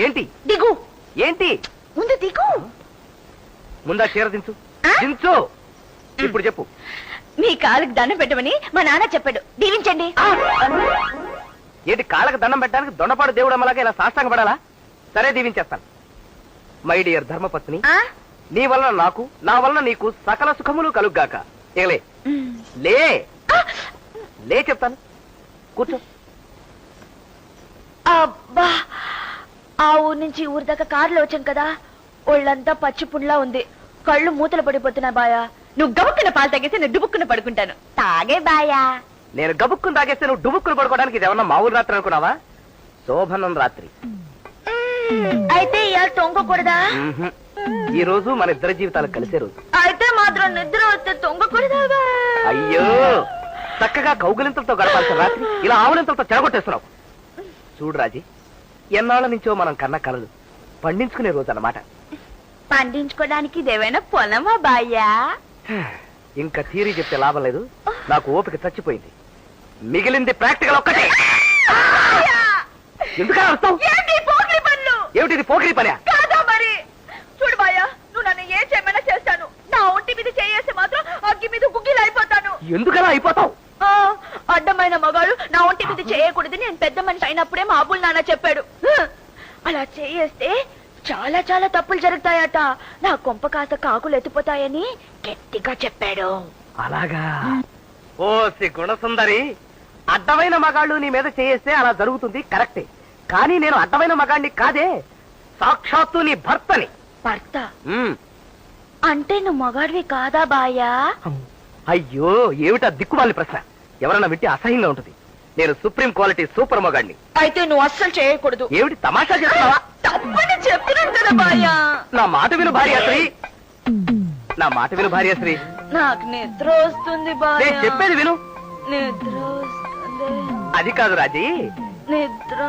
ఏంటి దిగు. ఏంటి ముందు దిగు. ముందా చీర దించు దించు. ఇప్పుడు చెప్పు. మీ కాళ్ళకి దండం పెట్టమని మా నాన్న చెప్పాడు, దీవించండి. ఏంటి కాళ్ళకి దండం పెట్టడానికి దొండపాడు దేవుడు అమ్మలాగా ఇలా సాష్టాంగ పడాలా? సరే దీవించేస్తాను. మై డియర్ ధర్మపత్ని, నీ వలన నాకు, నా వలన నీకు సకల సుఖములు కలుగ్గాక. ఏలే లే లే చెప్తాను, కూర్చో. అబ్బా, ఆ ఊరు నుంచి ఊరి దాకా కారులో వచ్చాం కదా, ఒళ్ళంతా పచ్చిపుండ్లా ఉంది, కళ్ళు మూతలు పడిపోతున్నా బాయా. నువ్వు గబుక్కున పాలు తాగేస్తే నేను డుబుక్కున పడుకుంటాను. తాగే బాయా. నేను గబుక్కును తాగేస్తే నువ్వు డుబుక్కును పడుకోవడానికి ఇది ఏమన్నా మామూలు రాత్రి అనుకున్నావా? శోభనం రాత్రి. అయితే ఇవాళ తొంగకూడదా? ఈ రోజు మన ఇద్దరి జీవితాలు కలిసే రోజు. అయితే మాత్రం నిద్ర వస్తే తొంగకూడదా? అయ్యో, చక్కగా కౌగులింతలతో గడపాల్సిన రాత్రి ఇలా ఆవులింతలతో చెడగొట్టేస్తున్నావు. చూడు రాజీ, ఎన్నాళ్ళ నుంచో మనం కన్న కలలు పండించుకునే రోజు అన్నమాట. పండించుకోవడానికి ఇదేమైనా పొలమా బాయ్యా? ఇంకా థియరీ చెప్తే లాభం లేదు, నాకు ఓపిక చచ్చిపోయింది. మిగిలింది ప్రాక్టికల్ ఒక్కటే. ఎందుకలా వస్తావు? ఏమిటి పోకిరి పని? కాదా మరి. చూడు బాయ్యా, నువ్వు నన్ను ఏ చేయమైనా చేస్తాను, నా ఒంటి మీద చేయేస్తే మాత్రం అగ్గి మీద గుగ్గిలు అయిపోతాను. ఎందుకలా అయిపోతావు? అడ్డమైన మగాడు నా ఒంటి మీద చేయకూడదు, నేను పెద్ద మనిషి అయినప్పుడే మా అబ్బుల్ నాన్న చెప్పాడు. అలా చేయేస్తే చాలా చాలా తప్పులు జరుగుతాయట, నా కొంప కాస్త కాకులు ఎత్తిపోతాయని గట్టిగా చెప్పాడు. అలాగా? ఓ గుణసుందరి, అడ్డమైన మగాళ్ళు నీ మీద చేయేస్తే అలా జరుగుతుంది కరెక్టే, కానీ నేను అడ్డమైన మగాడిని కాదే, సాక్షాత్తు నీ భర్తని. భర్త అంటే నువ్వు మగాడివి కాదా బాయా? అయ్యో, ఏమిటా దిక్కుమాలి ప్రశ్న, ఎవరన్నా వింటే అసహ్యంగా ఉంటుంది. నేను సుప్రీం క్వాలిటీ సూపర్ మగాడిని. అయితే నువ్వు అస్సలు చేయకూడదు. ఏమిటి తమాషా చేస్తున్నావా? తప్పని చెప్పినాను కదా బాయా. నా మాట విను భార్యాశ్రీ, నా మాట విను భార్యాశ్రీ. నాకు నిద్ర వస్తుంది బాయా. నేను చెప్పేది విను. నిద్ర వస్తుంది. అది కాదు రాజీ, నిద్ర